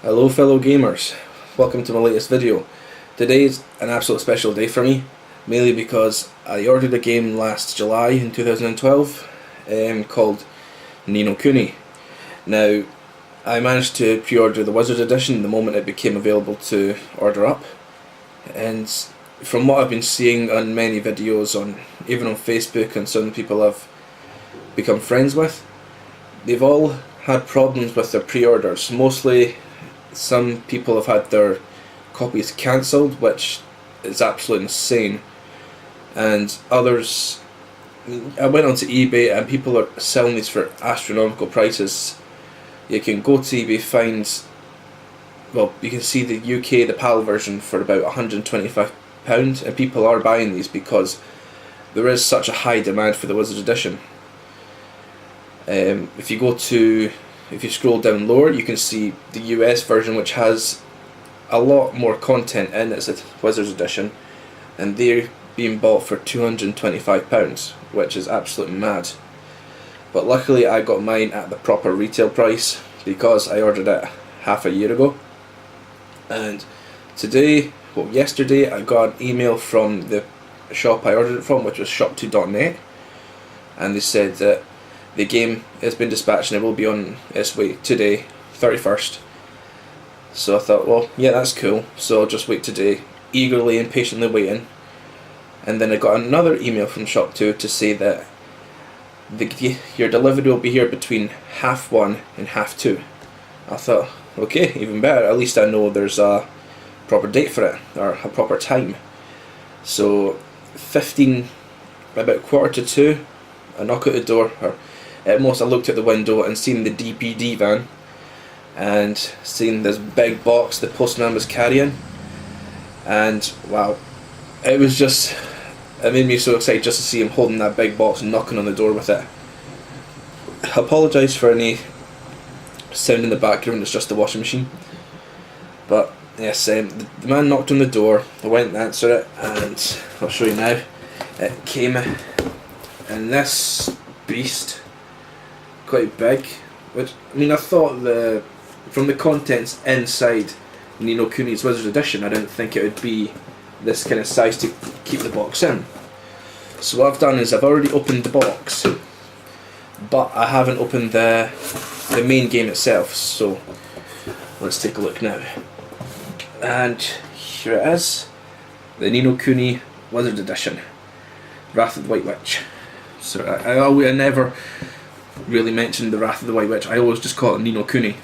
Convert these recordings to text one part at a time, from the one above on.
Hello fellow gamers, welcome to my latest video. Today's an absolute special day for me, mainly because I ordered a game last July in 2012 called Kuni. Now, I managed to pre-order the Wizard Edition the moment it became available to order up, and from what I've been seeing on many videos, even on Facebook and some people I've become friends with, they've all had problems with their pre-orders. Mostly some people have had their copies cancelled, which is absolutely insane, and others, I went onto eBay and people are selling these for astronomical prices. You can go to eBay, find, well, you can see the UK, the PAL version for about £125, and people are buying these because there is such a high demand for the Wizard Edition. If you scroll down lower, you can see the US version, which has a lot more content in its Wizards Edition, and they're being bought for £225, which is absolutely mad. But luckily I got mine at the proper retail price because I ordered it half a year ago. And yesterday I got an email from the shop I ordered it from, which was shop2.net, and they said that the game has been dispatched and it will be on its way today, 31st. So I thought, well, yeah, that's cool, so I'll just wait today, eagerly and patiently waiting. And then I got another email from Shop2 to say that your delivery will be here between 1:30 and 2:30. I thought, okay, even better, at least I know there's a proper date for it, or a proper time. So about 1:45, I knock at the door, or at most I looked at the window and seen the DPD van and seen this big box the postman was carrying, and wow, it made me so excited just to see him holding that big box and knocking on the door with it. I apologise for any sound in the background, it's just the washing machine. But yes, the man knocked on the door, I went to answer it, and I'll show you now. It came in this beast, quite big, which, I mean, I thought from the contents inside Kuni's Wizard Edition, I didn't think it would be this kind of size to keep the box in. So what I've done is I've already opened the box, but I haven't opened the main game itself, so let's take a look now. And here it is, the Kuni Wizard Edition, Wrath of the White Witch. So I never really mentioned the Wrath of the White Witch, I always just call it Kuni.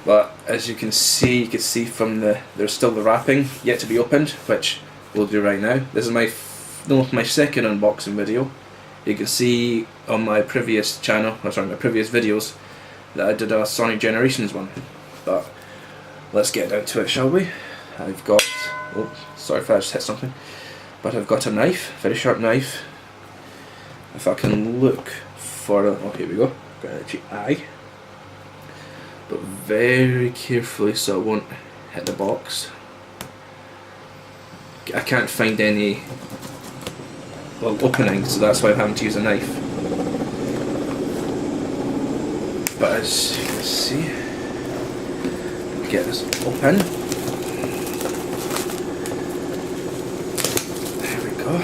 But as you can see from there's still the wrapping yet to be opened, which we'll do right now. This is my second unboxing video. You can see on my previous my previous videos, that I did a Sonic Generations one. But let's get down to it, shall we? I've got, oh, sorry if I just hit something, but I've got a knife, very sharp knife. If I can look for it, oh, here we go, got an itchy eye. But very carefully so it won't hit the box. I can't find any opening, so that's why I'm having to use a knife. But as you can see, get this open. There we go.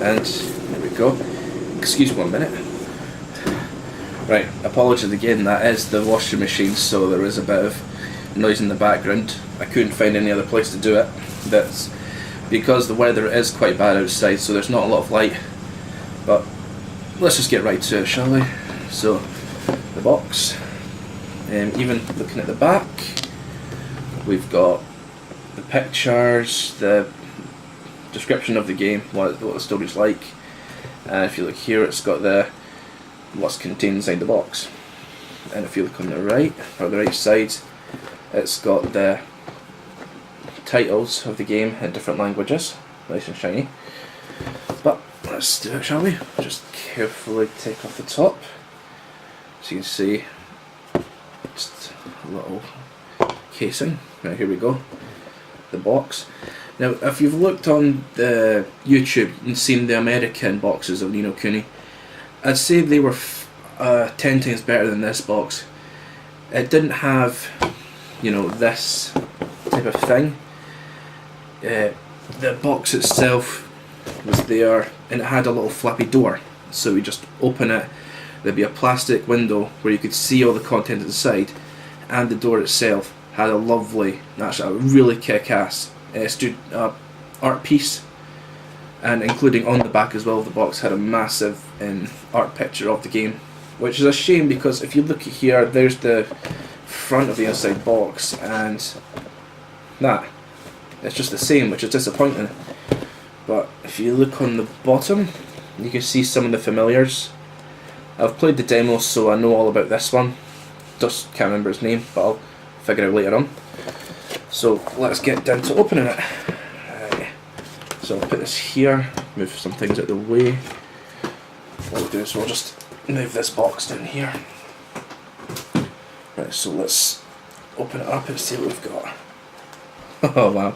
And there we go. Excuse me 1 minute. Right, apologies again, that is the washing machine, so there is a bit of noise in the background. I couldn't find any other place to do it. That's because the weather is quite bad outside, so there's not a lot of light. But let's just get right to it, shall we? So, the box, even looking at the back, we've got the pictures, the description of the game, what the story's like, and if you look here, it's got what's contained inside the box. And if you look on the right side, it's got the titles of the game in different languages, nice and shiny. But let's do it, shall we? Just carefully take off the top, so you can see just a little casing. Right, here we go, the box. Now if you've looked on the YouTube and seen the American boxes of Kuni, I'd say they were 10 times better than this box. It didn't have, you know, this type of thing. The box itself was there, and it had a little flappy door, so we just open it, there'd be a plastic window where you could see all the content inside, and the door itself had a lovely, actually a really kick-ass art piece, and including on the back as well, the box had a massive art picture of the game, which is a shame because if you look at here, there's the front of the inside box, and that, it's just the same, which is disappointing. But if you look on the bottom, you can see some of the familiars. I've played the demo, so I know all about this one. Just can't remember his name, but I'll figure out later on. So let's get down to opening it. So I'll put this here, move some things out of the way. What we'll do is we'll just move this box down here. Right, so let's open it up and see what we've got. Oh wow.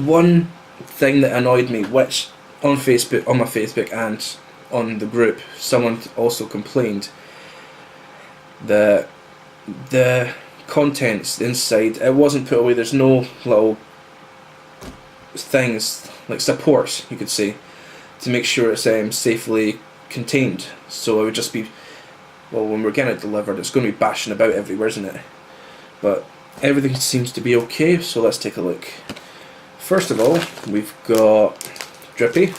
One thing that annoyed me, which on Facebook, on my Facebook and on the group, someone also complained that the contents inside, it wasn't put away. There's no little things like supports, you could say, to make sure it's safely contained. So it would just be, well, when we're getting it delivered, it's going to be bashing about everywhere, isn't it? But everything seems to be okay, so let's take a look. First of all, we've got Drippy.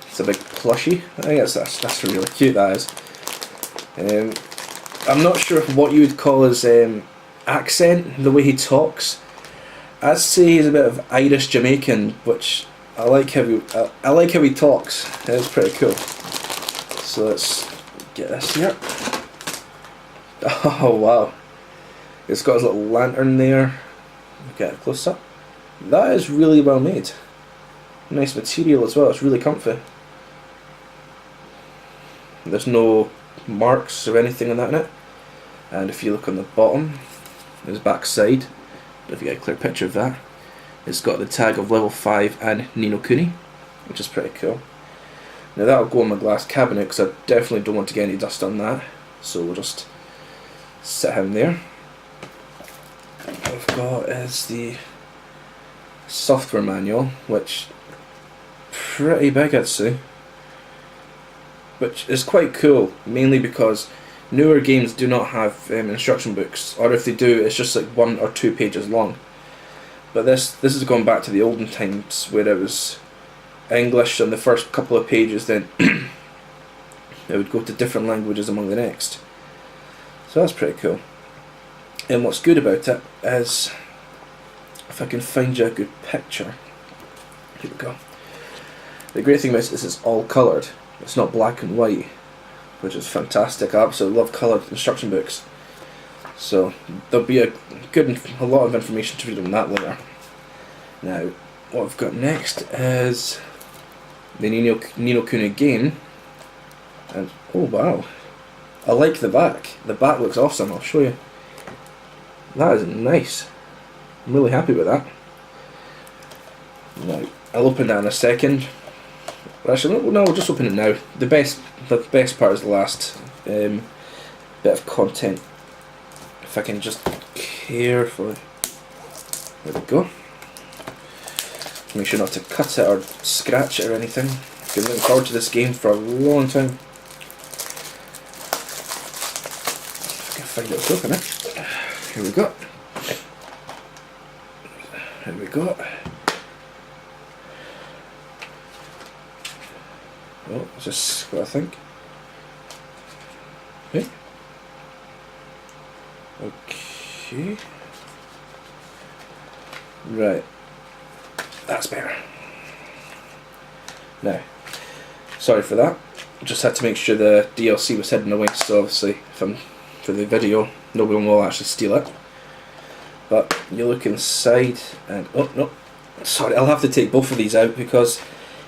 It's a big plushie. I think that's really cute, that is. I'm not sure what you would call his accent, the way he talks. I'd say he's a bit of Irish Jamaican, which I like how he talks. It's pretty cool. So let's get this here. Oh wow. It's got his little lantern there. Get it close up. That is really well made. Nice material as well, it's really comfy. There's no marks or anything on that in it. And if you look on the bottom, his back side, if you get a clear picture of that, it's got the tag of level 5 and Ni no Kuni, which is pretty cool. Now that'll go on my glass cabinet because I definitely don't want to get any dust on that, so we'll just set him there. What we've got is the software manual, which pretty big I'd say, which is quite cool, mainly because newer games do not have instruction books, or if they do, it's just like 1 or 2 pages long. But this is going back to the olden times where it was English on the first couple of pages, then it would go to different languages among the next. So that's pretty cool. And what's good about it is, if I can find you a good picture, here we go. The great thing about it is it's all coloured. It's not black and white, which is fantastic. I absolutely love coloured instruction books. So there'll be a lot of information to read on that later. Now, what we've got next is the Ni no Kuni game, and oh wow, I like the back. The back looks awesome. I'll show you. That is nice. I'm really happy with that. Now, I'll open that in a second. Actually, no, we'll just open it now. The best part is the last bit of content. If I can just carefully, there we go. Make sure not to cut it or scratch it or anything. I've been looking forward to this game for a long time. If I can find it to open it. Here we go. Here we go. Oh, is this what I think? Okay. Okay. Right. That's better. Now, sorry for that. Just had to make sure the DLC was hidden away, so obviously if I'm for the video, no one will actually steal it. But you look inside and oh no, sorry, I'll have to take both of these out because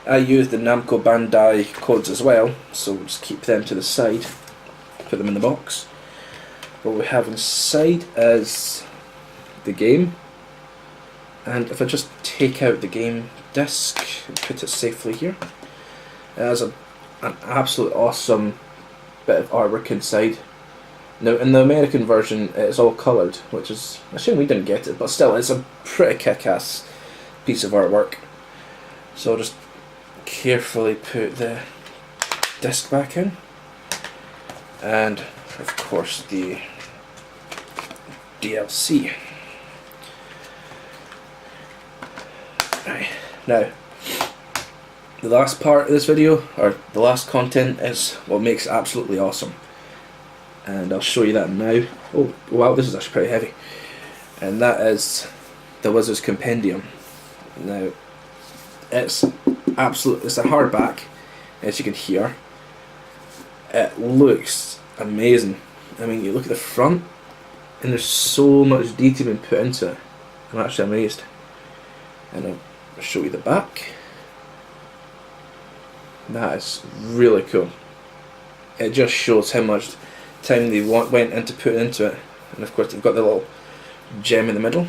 I use the Namco Bandai codes as well, so we'll just keep them to the side, put them in the box. What we have inside is the game, and if I just take out the game disc and put it safely here, it has an absolute awesome bit of artwork inside. Now in the American version it's all coloured, which is a shame we didn't get it, but still it's a pretty kick-ass piece of artwork. So I'll just carefully put the disc back in, and of course the DLC. Right, now the last part of this video, or the last content, is what makes it absolutely awesome, and I'll show you that now. Oh wow, this is actually pretty heavy, and that is the Wizard's Compendium. Now it's a hardback, as you can hear. It looks amazing. I mean, you look at the front and there's so much detail been put into it. I'm actually amazed. And I'll show you the back. That is really cool. It just shows how much time they went into putting into it. And of course they've got the little gem in the middle.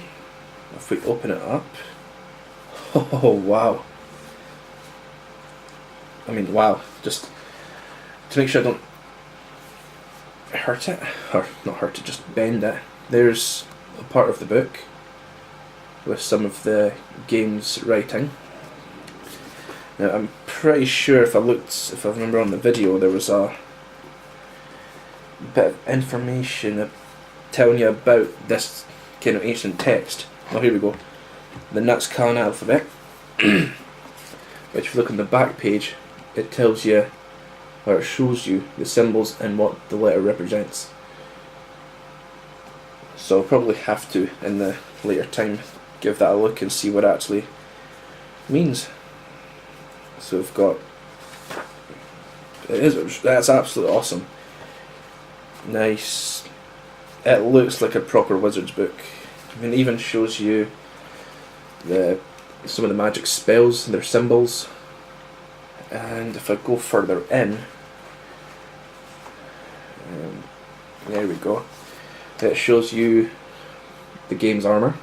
If we open it up, oh wow. I mean, wow. Just to make sure I don't hurt it, or not hurt it, just bend it. There's a part of the book with some of the game's writing. Now I'm pretty sure if I remember on the video, there was a bit of information telling you about this kind of ancient text. Oh, here we go. The Nazcan alphabet. Which if you look on the back page, it tells you, or it shows you, the symbols and what the letter represents. So I'll probably have to, in the later time, give that a look and see what it actually means. So we've got, that's absolutely awesome. Nice. It looks like a proper wizard's book. I mean, it even shows you some of the magic spells and their symbols. And if I go further in, there we go. It shows you the game's armour.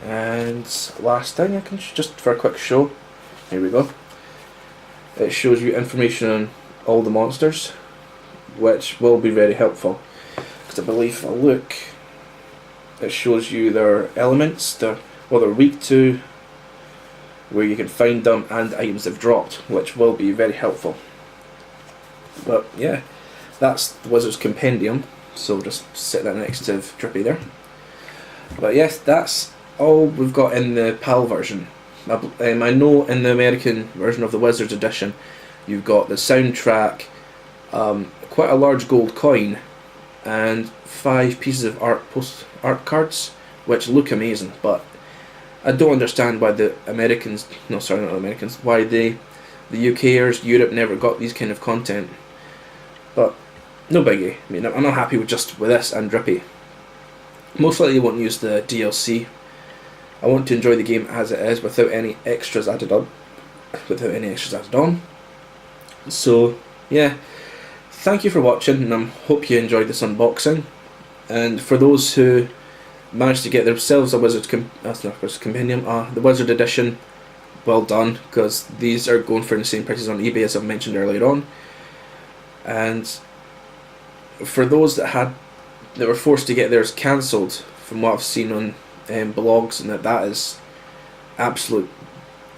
And last thing, I can just for a quick show. Here we go. It shows you information on all the monsters, which will be very helpful. Because I believe if I look, it shows you their elements, what they're weak to, where you can find them, and items they've dropped, which will be very helpful. But yeah, that's the Wizard's Compendium, so we'll just set that next to Drippy there. But yes, that's all we've got in the PAL version. I know in the American version of the Wizards edition, you've got the soundtrack, quite a large gold coin, and 5 pieces of art cards, which look amazing, but I don't understand why the Americans, no sorry not Americans, why the UKers, Europe never got these kind of content. But no biggie. I mean, I'm not happy with this and Drippy. Most likely I won't use the DLC. I want to enjoy the game as it is without any extras added on. So yeah, thank you for watching, and I hope you enjoyed this unboxing. And for those who managed to get themselves a Wizard's Compendium, the Wizard Edition, well done, because these are going for the same prices on eBay as I've mentioned earlier on. And for those that were forced to get theirs cancelled, from what I've seen on blogs, and that is absolute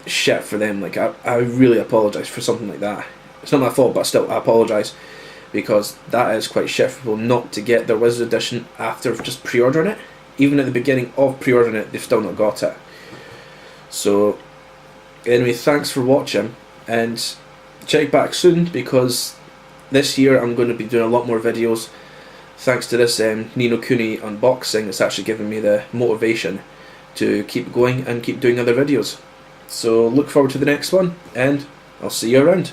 shit for them. Like I really apologise for something like that. It's not my fault, but still I apologise, because that is quite shit for people not to get their Wizard Edition after just pre-ordering it. Even at the beginning of pre-ordering it, they've still not got it. So anyway, thanks for watching, and check back soon, because this year I'm going to be doing a lot more videos. Thanks to this Ni no Kuni unboxing, it's actually given me the motivation to keep going and keep doing other videos. So look forward to the next one, and I'll see you around.